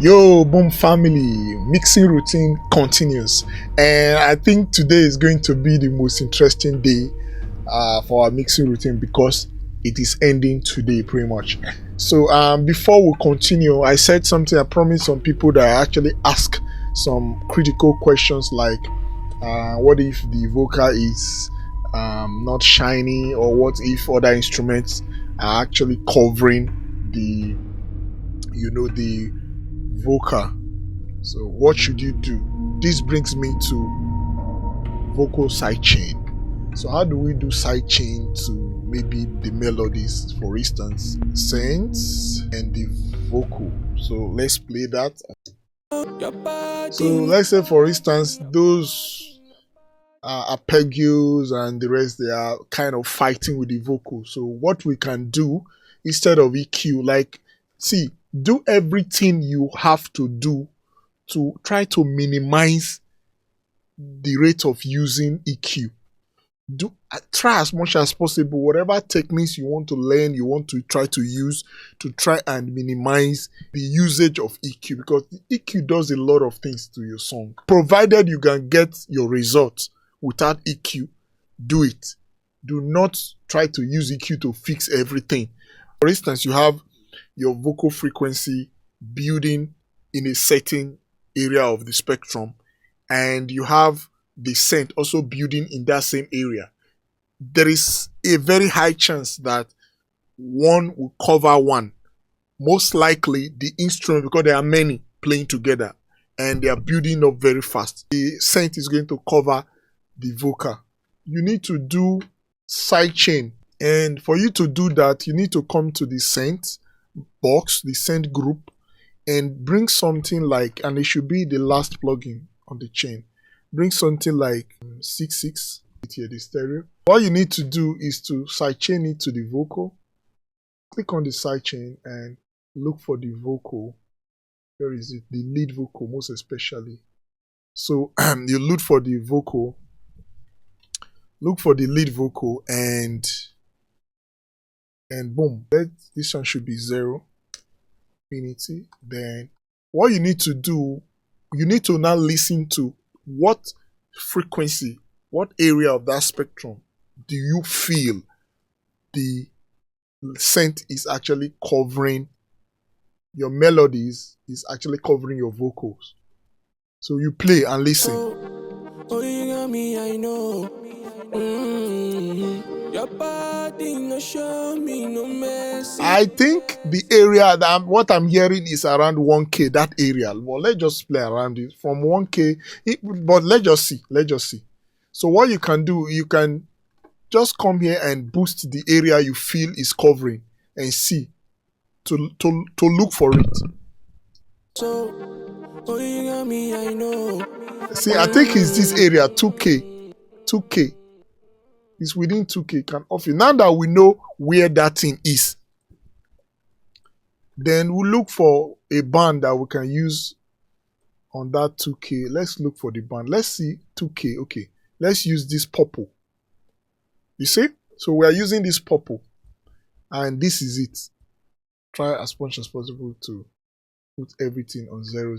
Yo, Boom family, mixing routine continues, and I think today is going to be the most interesting day for our mixing routine because it is ending today, pretty much. So, before we continue, I said something. I promised some people that I actually ask some critical questions like, what if the vocal is not shiny, or what if other instruments are actually covering the, the vocal. So what should you do? This brings me to vocal sidechain. So how do we do sidechain to maybe the melodies, for instance, synths and the vocal? So let's play that. So let's say, for instance, those arpeggios and the rest, they are kind of fighting with the vocal. So what we can do instead of EQ, like, see, do everything you have to do to try to minimize the rate of using EQ. Try as much as possible, whatever techniques you want to learn, you want to try to use to try and minimize the usage of EQ, because the EQ does a lot of things to your song. Provided you can get your results without EQ, do it. Do not try to use EQ to fix everything. For instance, you have your vocal frequency building in a certain area of the spectrum, and you have the scent also building in that same area. There is a very high chance that one will cover one. Most likely the instrument, because there are many playing together and they are building up very fast, the scent is going to cover the vocal. You need to do sidechain, and for you to do that, you need to come to the scent box, the scent group, and bring something like, and it should be the last plugin on the chain, bring something like 66 here, the stereo. All you need to do is to sidechain it to the vocal. Click on the sidechain and look for the vocal. Where is it? The lead vocal, most especially. So you look for the vocal, look for the lead vocal, and boom, this one should be 0 infinity. Then what you need to do, you need to now listen to what frequency, what area of that spectrum do you feel the scent is actually covering your melodies, is actually covering your vocals. So you play and listen. Oh, you got me, I know. Your body no show me no mercy. I think the area that what I'm hearing is around 1K, that area. Well, let's just play around it from 1K. But let's just see. So what you can do, you can just come here and boost the area you feel is covering and see to look for it. So, oh, you got me, I know. See, I think it's this area, 2K. It's within 2K. Can off it. Now that we know where that thing is, then we'll look for a band that we can use on that 2K. Let's look for the band. Let's see 2K. Okay, let's use this purple. You see? So we are using this purple, and this is it. Try as much as possible to put everything on 00.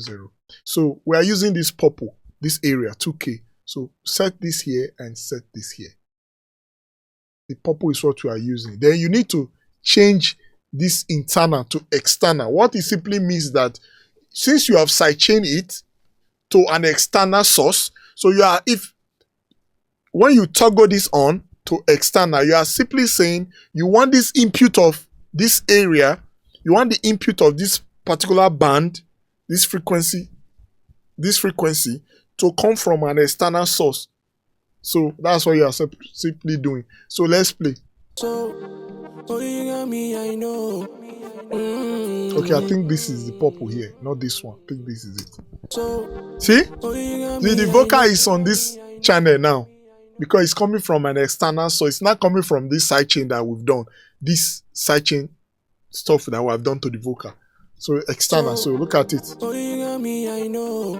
So we are using this purple, this area, 2K. So set this here and set this here. The purple is what we are using. Then you need to change this internal to external. What it simply means that since you have sidechained it to an external source, so you are, when you toggle this on to external, you are simply saying you want this input of this area, you want the input of this particular band, this frequency to come from an external source. So that's what you are simply doing. So let's play. So, oh, you got me, I know. Okay, I think this is the purple here, not this one. I think this is it. So, see? oh, you got me, The vocal is on this channel now because it's coming from an external, so it's not coming from this sidechain that we've done. This sidechain stuff that we have done to the vocal. So external, so look at it. oh, you got me, I know.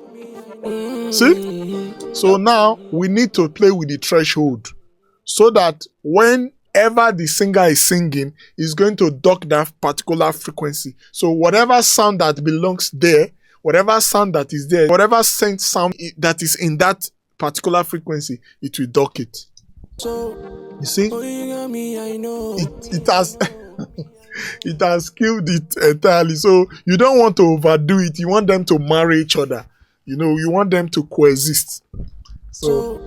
See? So now we need to play with the threshold so that whenever the singer is singing, is going to duck that particular frequency. So whatever sound that belongs there whatever sound that is there, whatever sense sound that is in that particular frequency, it will duck it. You see, it has it has killed it entirely. So you don't want to overdo it. You want them to marry each other. You know, you want them to coexist. So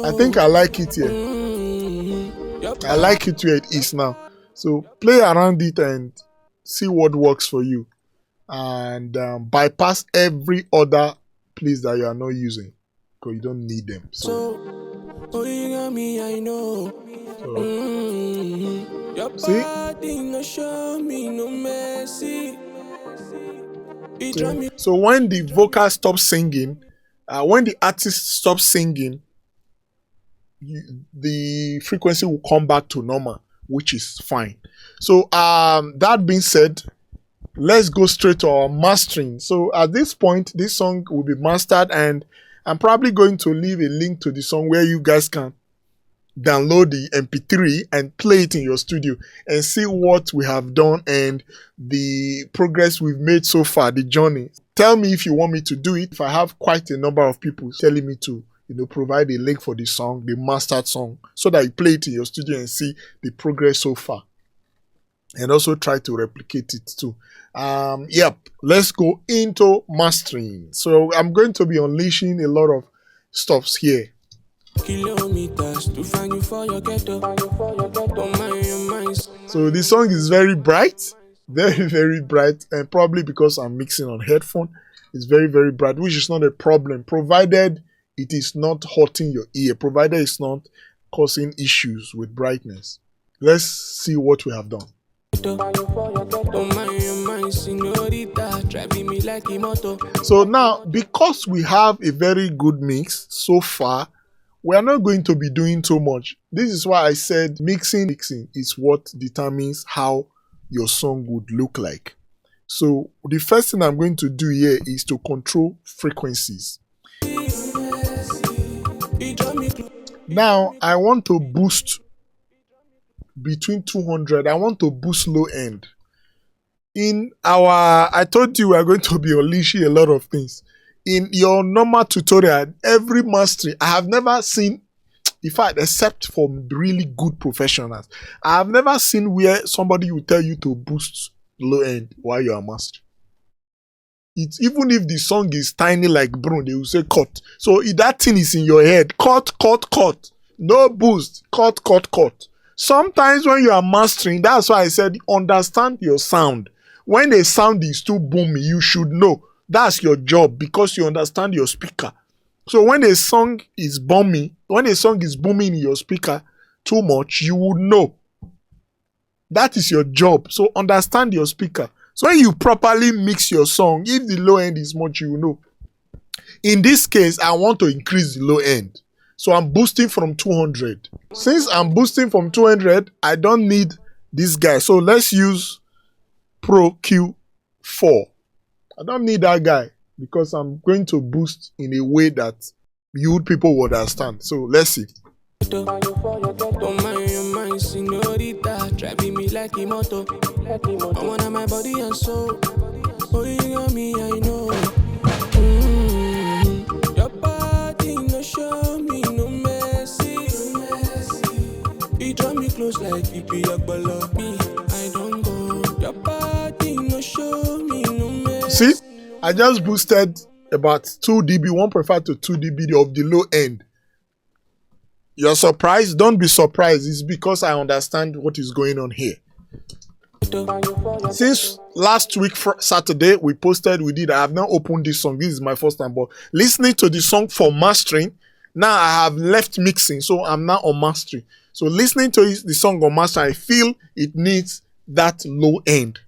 I think I like it here. I like it where it is now. So play around it and see what works for you, and bypass every other place that you are not using because you don't need them. So see? So when the vocal stops singing, when the artist stops singing, the frequency will come back to normal, which is fine. So that being said, let's go straight to our mastering. So at this point, this song will be mastered, and I'm probably going to leave a link to the song where you guys can download the MP3 and play it in your studio and see what we have done and the progress we've made so far, the journey. Tell me if you want me to do it. If I have quite a number of people telling me to, provide a link for the song, the mastered song, so that you play it in your studio and see the progress so far. And also try to replicate it too. Let's go into mastering. So I'm going to be unleashing a lot of stuffs here. Kilometers to find you for your ghetto. So the song is very bright, very, very bright, and probably because I'm mixing on headphone, it's very, very bright, which is not a problem, provided it is not hurting your ear, provided it's not causing issues with brightness. Let's see what we have done. So now, because we have a very good mix so far, we are not going to be doing too much. This is why I said mixing is what determines how your song would look like. So the first thing I'm going to do here is to control frequencies. Now I want to boost between 200. I want to boost low end. I told you we are going to be unleashing a lot of things. In your normal tutorial, every mastery, I have never seen, in fact, except for really good professionals, I have never seen where somebody will tell you to boost low end while you are mastering. It's even if the song is tiny like Bruno, they will say cut. So if that thing is in your head, cut. No boost, cut. Sometimes when you are mastering, that's why I said understand your sound. When a sound is too boomy, you should know. That's your job because you understand your speaker. So when a song is booming in your speaker too much, you would know. That is your job. So understand your speaker. So when you properly mix your song, if the low end is much, you will know. In this case, I want to increase the low end. So I'm boosting from 200. Since I'm boosting from 200, I don't need this guy. So let's use Pro Q4. I don't need that guy because I'm going to boost in a way that you people will understand. So let's see. See, I just boosted about 2 dB, 1.5 to 2 dB of the low end. You're surprised? Don't be surprised. It's because I understand what is going on here. Since last week, Saturday, we did. I have now opened this song. This is my first time, but listening to the song for mastering, now I have left mixing, so I'm now on mastering. So listening to the song on master, I feel it needs that low end.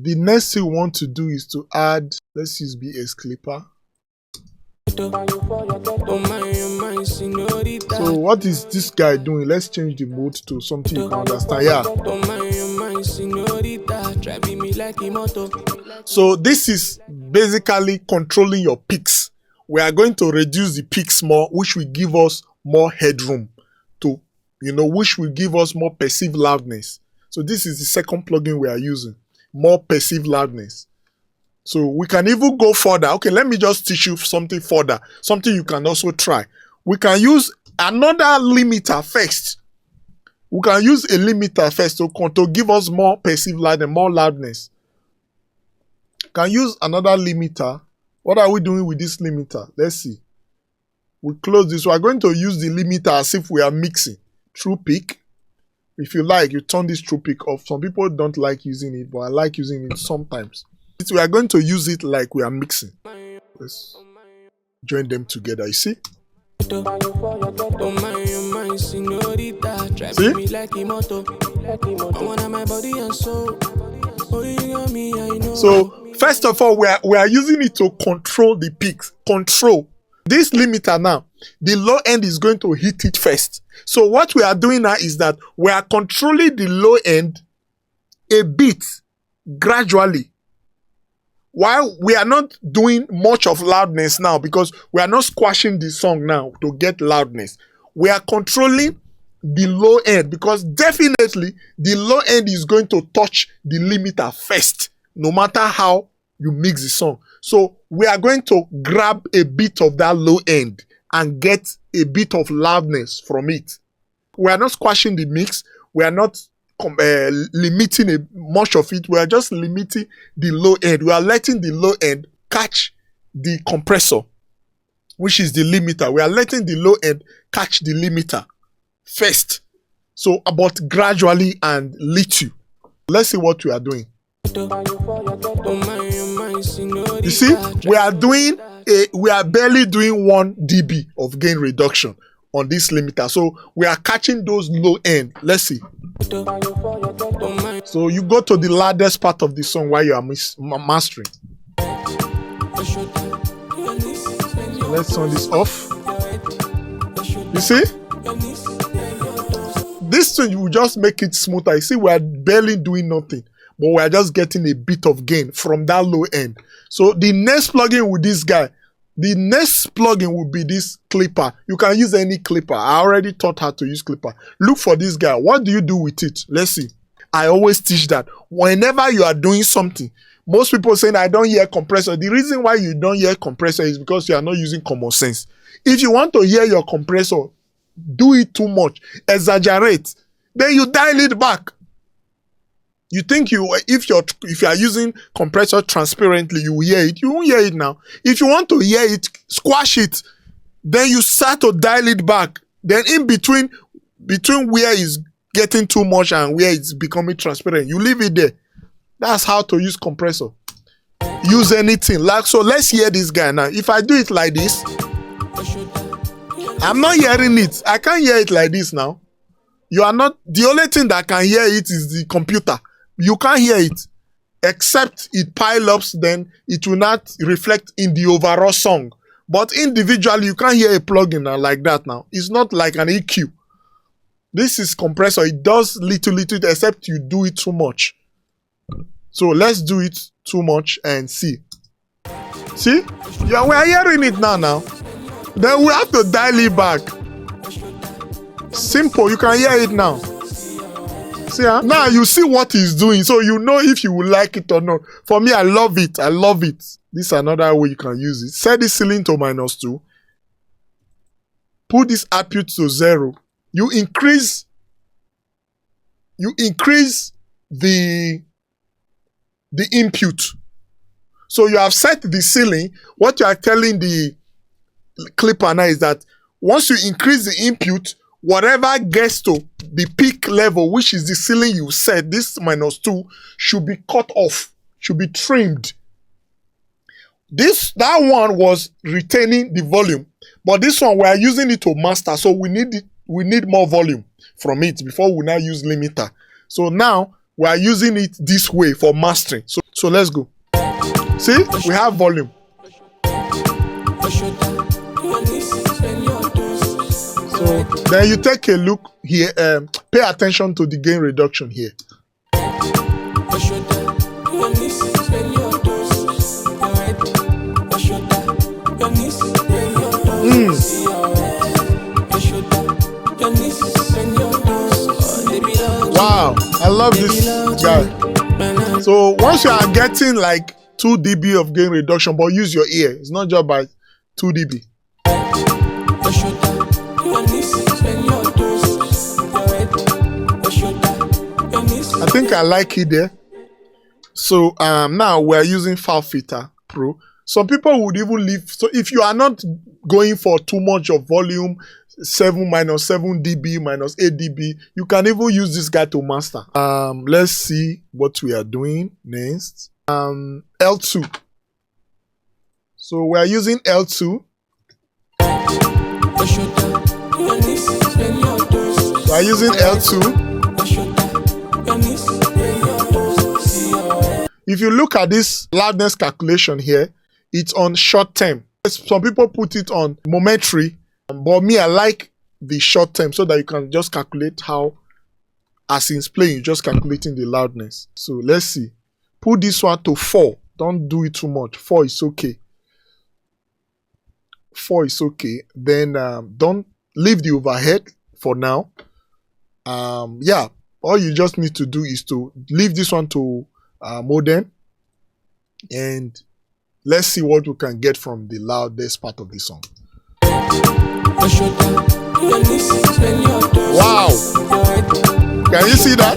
The next thing we want to do is to add Let's use BS Clipper. Oh my, señorita. So what is this guy doing? Let's change the mode to something you can understand. Yeah. Oh my, señorita. Driving me like a motor. So this is basically controlling your peaks. We are going to reduce the peaks more, which will give us more headroom to, which will give us more perceived loudness. So this is the second plugin we are using, more perceived loudness. So we can even go further. Okay, let me just teach you something further, something you can also try. We can use another limiter first. We can use a limiter first to give us more perceived loudness, more loudness. Can use another limiter. What are we doing with this limiter? Let's see. We close this. We are going to use the limiter as if we are mixing. True peak. If you like, you turn this true peak off. Some people don't like using it, but I like using it sometimes. We are going to use it like we are mixing. Let's join them together. You see? See? So first of all, we are using it to control the peaks. Control. This limiter now, the low end is going to hit it first. So what we are doing now is that we are controlling the low end a bit gradually. While we are not doing much of loudness now because we are not squashing the song now to get loudness. We are controlling the low end because definitely the low end is going to touch the limiter first, no matter how you mix the song. So we are going to grab a bit of that low end and get a bit of loudness from it. We are not squashing the mix. We are not limiting much of it. We are just limiting the low end. We are letting the low end catch the compressor, which is the limiter. We are letting the low end catch the limiter first. So, but gradually and little. Let's see what we are doing. You see, we are barely doing 1 dB of gain reduction on this limiter. So we are catching those low end. Let's see. So you go to the loudest part of the song while you are mastering. Let's turn this off. You see? This thing will just make it smoother. You see, we are barely doing nothing, but we are just getting a bit of gain from that low end. So the next plugin with this guy, the next plugin will be this clipper. You can use any clipper. I already taught how to use clipper. Look for this guy. What do you do with it? Let's see. I always teach that whenever you are doing something, most people saying, I don't hear compressor. The reason why you don't hear compressor is because you are not using common sense. If you want to hear your compressor, do it too much, exaggerate, then you dial it back. You think if you are using compressor transparently, you will hear it. You won't hear it now. If you want to hear it, squash it. Then you start to dial it back. Then in between where it's getting too much and where it's becoming transparent, you leave it there. That's how to use compressor. Use anything. So let's hear this guy now. If I do it like this, I'm not hearing it. I can't hear it like this now. You are not. The only thing that can hear it is the computer. You can't hear it, except it pile ups, then it will not reflect in the overall song. But individually, you can't hear a plugin like that now. It's not like an EQ. This is compressor. It does little, except you do it too much. So let's do it too much and see. See? Yeah, we are hearing it now. Then we have to dial it back. Simple. You can hear it now. See, now you see what he's doing, so you know if you will like it or not. For me, I love it. I love it. This is another way you can use it. Set the ceiling to -2. Put this output to 0. You increase the input. So you have set the ceiling. What you are telling the clipper now is that once you increase the input, whatever gets to the peak level, which is the ceiling you set, this -2 should be cut off, should be trimmed. That one was retaining the volume, but this one we are using it to master, so we need more volume from it before we now use limiter. So now we are using it this way for mastering. So let's go. See, we have volume. So then you take a look here, pay attention to the gain reduction here. Wow, I love this guy. So once you are getting like 2 dB of gain reduction, but use your ear. It's not just by 2 dB. I think I like it there. So now we're using File Filter Pro. Some people would even leave. So if you are not going for too much of volume, 7 minus 7 dB minus 8 dB, you can even use this guy to master. Let's see what we are doing next. L2. So we are using L2. We are using L2. If you look at this loudness calculation here, it's on short term. Some people put it on momentary, but me, I like the short term so that you can just calculate how, as in playing, you're just calculating the loudness. So let's see. Put this one to 4. Don't do it too much. 4 is okay. 4 is okay. Then don't leave the overhead for now. Yeah, all you just need to do is to leave this one to modem, and let's see what we can get from the loudest part of the song. Wow! Can you see that?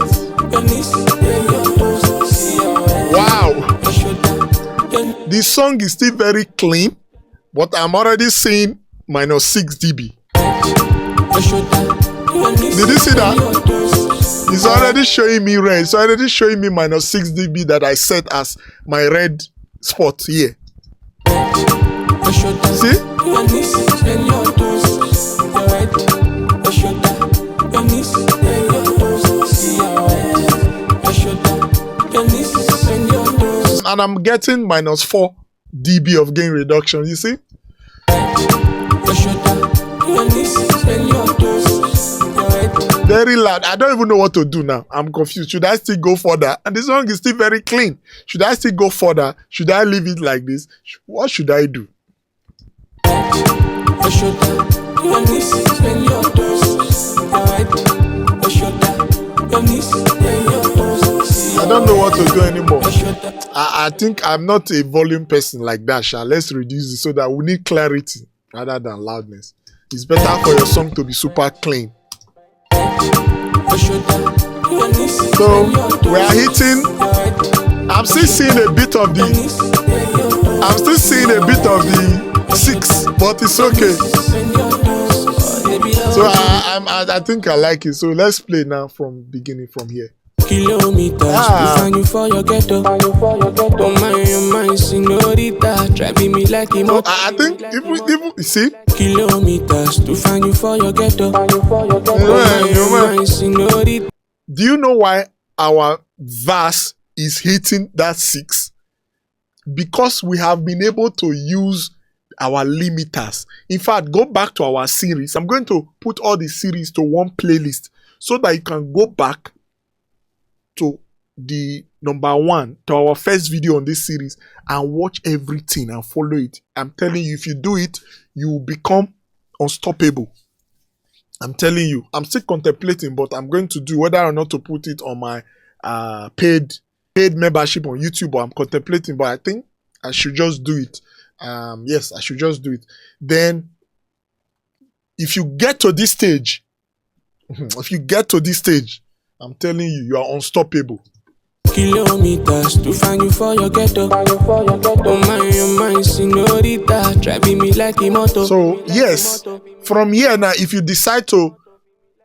Wow! The song is still very clean, but I'm already seeing minus 6 dB. Did you see that? It's already showing me red. It's already showing me minus 6 dB that I set as my red spot here. See? And I'm getting minus 4 dB of gain reduction. You see? Very loud. I don't even know what to do now. I'm confused. Should I still go further? And this song is still very clean. Should I still go further? Should I leave it like this? What should I do? I don't know what to do anymore. I think I'm not a volume person like that. Let's reduce it so that we need clarity rather than loudness. It's better for your song to be super clean. So we are hitting. I'm still seeing a bit of the 6, but it's okay. So I think I like it. So let's play now from beginning from here. Kilometers to find you for your ghetto. Oh my, senorita, driving me like a motor. I think if we see kilometers to find you for your ghetto. Oh my, senorita. Do you know why our verse is hitting that 6? Because we have been able to use our limiters. In fact, go back to our series. I'm going to put all the series to one playlist so that you can go back to the number 1, to our first video on this series, and watch everything and follow it. I'm telling you, if you do it, you will become unstoppable. I'm telling you. I'm still contemplating, but I'm going to do whether or not to put it on my paid membership on YouTube. Or I'm contemplating, but I think I should just do it. Yes, I should just do it. Then, if you get to this stage, I'm telling you, you are unstoppable. Kilometers to find you for your ghetto. Oh my, senorita, driving me like a motor. So yes, from here now, if you decide to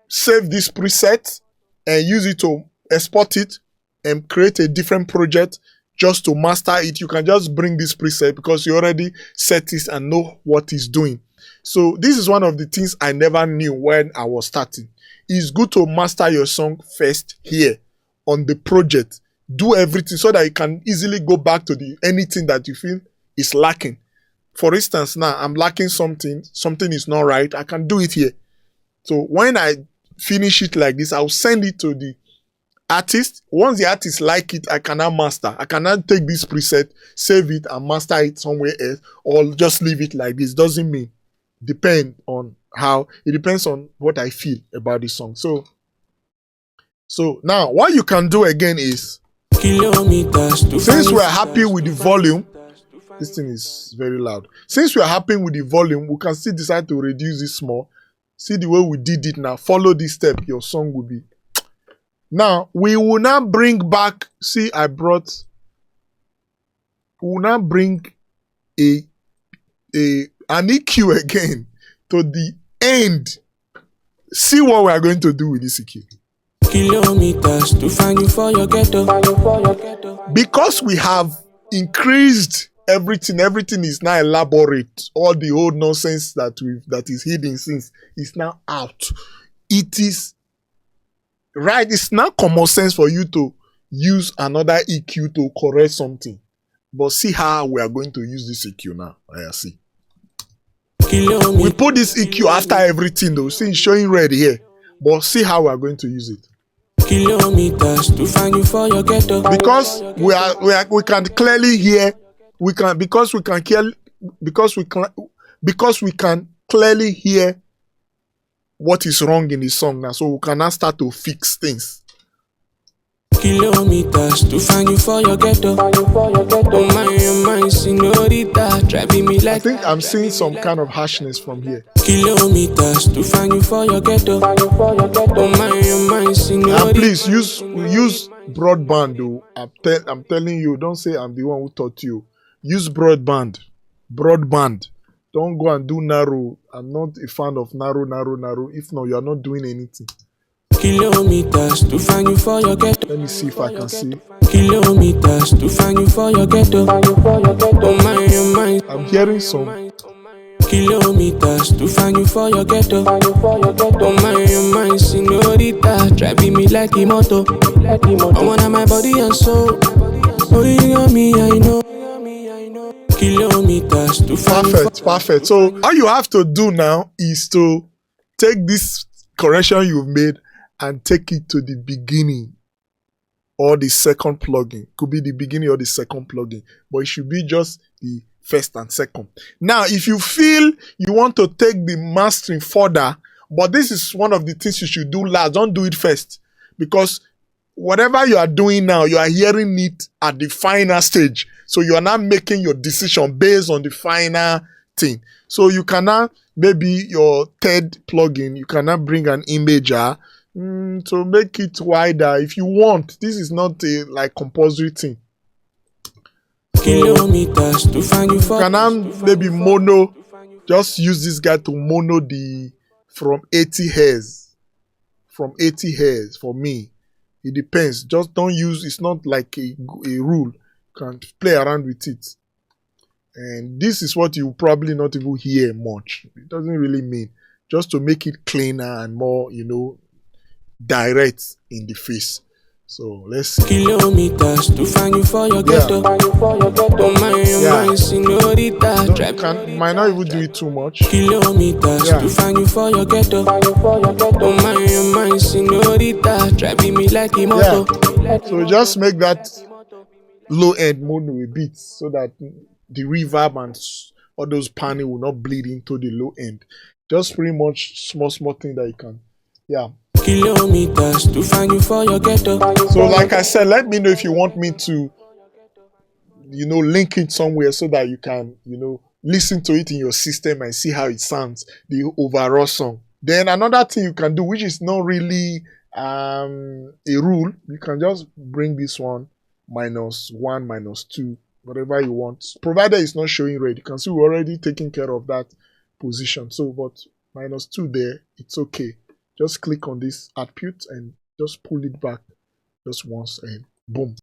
save this preset and use it to export it and create a different project just to master it, you can just bring this preset because you already set it and know what it's doing. So this is one of the things I never knew when I was starting. It's good to master your song first here on the project. do everything so that you can easily go back to anything that you feel is lacking. For instance, now I'm lacking something is not right. I can do it here. So when I finish it like this, I'll send it to the artist. Once the artist like it, I cannot master. I cannot take this preset, save it, and master it somewhere else, or just leave it like this. Doesn't mean. It depends on what I feel about the song. So now what you can do again is, since we're happy with the volume, this thing is very loud. Since we're happy with the volume, we can still decide to reduce it small. See the way we did it now. Follow this step, your song will be. Now, we will now bring back, we will now bring an EQ again to the end. See what we are going to do with this EQ. Kilometers to find you for your ghetto. Because we have increased everything is now elaborate. All the old nonsense that is hidden since is now out. It is right. It's not common sense for you to use another EQ to correct something. But see how we are going to use this EQ now. I see. We put this EQ after everything though. See, it's showing red here. But see how we are going to use it. Kilometers to find you for your ghetto. Because we can clearly hear. Because we can clearly hear what is wrong in the song now. So we can now start to fix things. Kilometers to find you for your ghetto. Oh my, senorita, driving me like. I think I'm seeing some kind of harshness from here. Kilometers to find you for your ghetto. Oh my, senorita. And please use broadband though. I'm telling you, don't say I'm the one who taught you. Use broadband. Don't go and do narrow. I'm not a fan of narrow. If not, you are not doing anything. Kilometers to find you for your ghetto. Let me see if I can see. Kilometers to find you for your ghetto. Oh my. I'm hearing some. Kilometers to find you for your ghetto. Oh my, senorita, driving me like a moto. I wanna my body and soul. Oh, you got me, I know. Kilometers to find Perfect. So all you have to do now is to take this correction you've made and take it to the beginning or the second plugin. Could be the beginning or the second plugin, but it should be just the first and second. Now, if you feel you want to take the mastering further, but this is one of the things you should do last, don't do it first, because whatever you are doing now, you are hearing it at the final stage. So you are not making your decision based on the final thing. So you cannot, maybe your third plugin, you cannot bring an imager to make it wider if you want. This is not a like compulsory thing. Kilometers to find you for. You cannot maybe mono, just use this guy to mono from 80 Hz. From 80 Hz for me. It depends. Just don't use, it's not like a rule. You can play around with it. And this is what you probably not even hear much. It doesn't really mean. Just to make it cleaner and more, direct in the face. So let's see. Kilometers to find you for your ghetto. Oh my, senorita, Might not even do it too much. Kilometers to find you for your ghetto. Oh my, senorita, driving me like a moto. So just make that low end mono a bit so that the reverb and all those panning will not bleed into the low end. Just pretty much small thing that you can. Kilometers to find you for your ghetto. So like I said, let me know if you want me to, link it somewhere so that you can, listen to it in your system and see how it sounds, the overall song. Then another thing you can do, which is not really a rule, you can just bring this one -1, -2, whatever you want. Provided it's not showing red. You can see we're already taking care of that position. So, but -2 there, it's okay. Just click on this output and just pull it back just once and boom.